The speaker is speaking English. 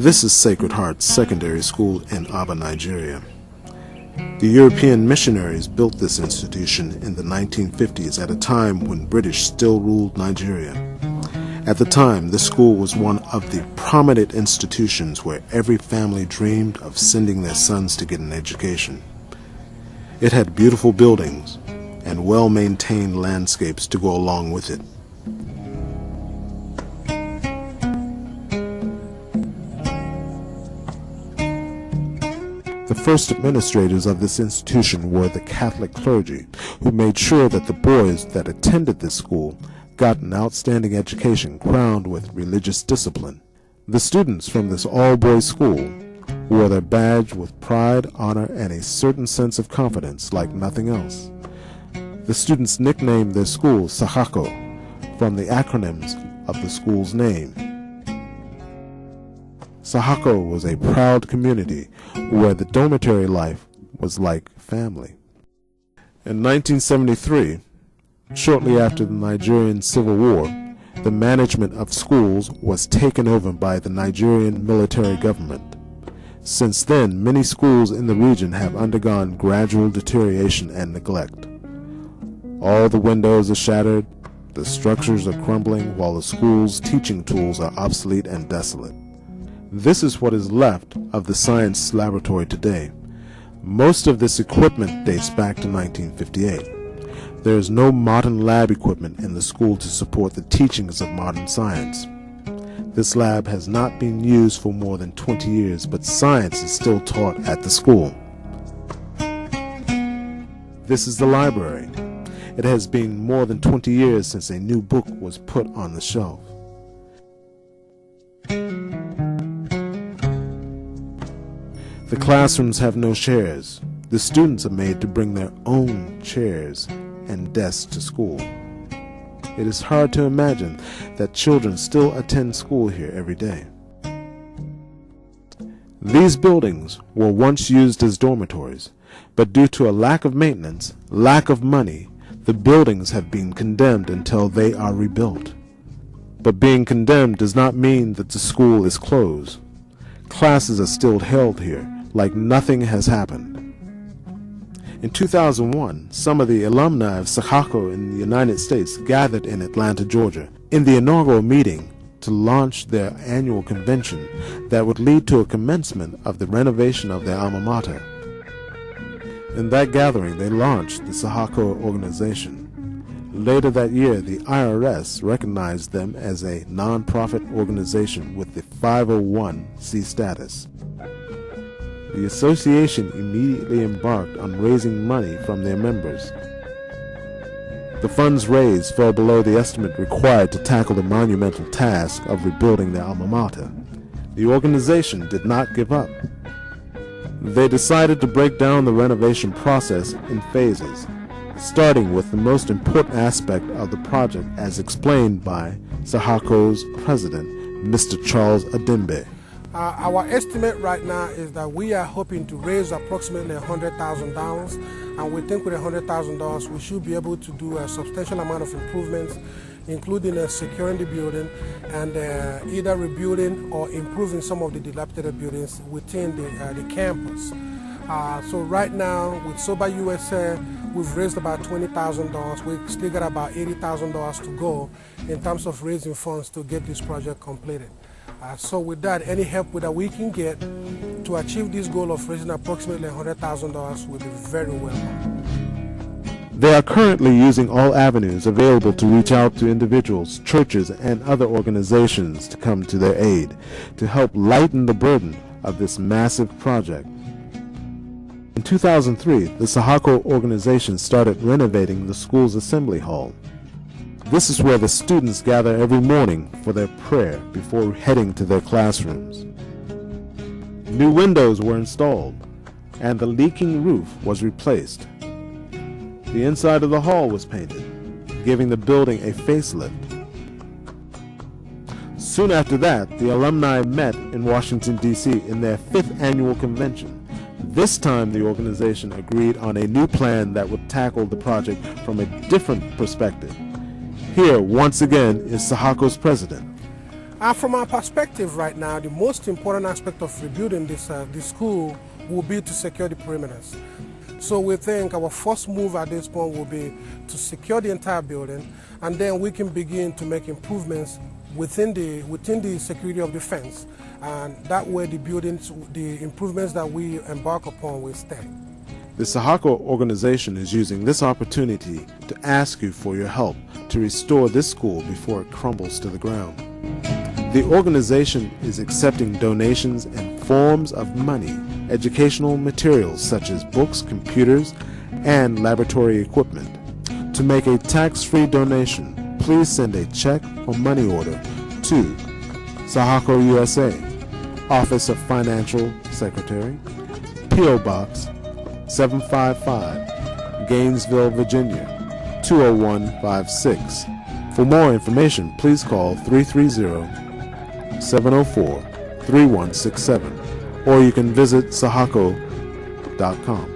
This is Sacred Heart Secondary School in Aba, Nigeria. The European missionaries built this institution in the 1950s at a time when British still ruled Nigeria. At the time, this school was one of the prominent institutions where every family dreamed of sending their sons to get an education. It had beautiful buildings and well-maintained landscapes to go along with it. The first administrators of this institution were the Catholic clergy, who made sure that the boys that attended this school got an outstanding education crowned with religious discipline. The students from this all-boys school wore their badge with pride, honor, and a certain sense of confidence like nothing else. The students nicknamed their school Sahako from the acronyms of the school's name. Sahako was a proud community where the dormitory life was like family. In 1973, shortly after the Nigerian Civil War, the management of schools was taken over by the Nigerian military government. Since then, many schools in the region have undergone gradual deterioration and neglect. All the windows are shattered, the structures are crumbling, while the school's teaching tools are obsolete and desolate. This is what is left of the science laboratory today. Most of this equipment dates back to 1958. There is no modern lab equipment in the school to support the teachings of modern science. This lab has not been used for more than 20 years, but science is still taught at the school. This is the library. It has been more than 20 years since a new book was put on the shelf. The classrooms have no chairs. The students are made to bring their own chairs and desks to school. It is hard to imagine that children still attend school here every day. These buildings were once used as dormitories, but due to a lack of maintenance, lack of money, the buildings have been condemned until they are rebuilt. But being condemned does not mean that the school is closed. Classes are still held here, like nothing has happened. In 2001, some of the alumni of Sahako in the United States gathered in Atlanta, Georgia, in the inaugural meeting to launch their annual convention that would lead to a commencement of the renovation of their alma mater. In that gathering, they launched the Sahako organization. Later that year, the IRS recognized them as a non-profit organization with the 501c status. The association immediately embarked on raising money from their members. The funds raised fell below the estimate required to tackle the monumental task of rebuilding their alma mater. The organization did not give up. They decided to break down the renovation process in phases, starting with the most important aspect of the project as explained by Sahako's president, Mr. Charles Adimbe. Our estimate right now is that we are hoping to raise approximately $100,000, and we think with $100,000 we should be able to do a substantial amount of improvements, including securing the building and either rebuilding or improving some of the dilapidated buildings within the campus. So right now with SOBA USA, we've raised about $20,000. We've still got about $80,000 to go in terms of raising funds to get this project completed. So with that, any help that we can get to achieve this goal of raising approximately $100,000 will be very welcome. They are currently using all avenues available to reach out to individuals, churches, and other organizations to come to their aid, to help lighten the burden of this massive project. In 2003, the Sahako organization started renovating the school's assembly hall. This is where the students gather every morning for their prayer before heading to their classrooms. New windows were installed, and the leaking roof was replaced. The inside of the hall was painted, giving the building a facelift. Soon after that, the alumni met in Washington, D.C. in their 5th annual convention. This time, the organization agreed on a new plan that would tackle the project from a different perspective. Here, once again, is Sahako's president. From our perspective right now, the most important aspect of rebuilding this school will be to secure the perimeters. So we think our first move at this point will be to secure the entire building, and then we can begin to make improvements within the security of the fence, and that way the improvements that we embark upon will stay. The Sahako organization is using this opportunity to ask you for your help to restore this school before it crumbles to the ground. The organization is accepting donations in forms of money, educational materials such as books, computers, and laboratory equipment. To make a tax-free donation, please send a check or money order to Sahako USA, Office of Financial Secretary, P.O. Box 755, Gainesville, Virginia 20156. For more information, please call 330-704-3167, or you can visit sahako.com.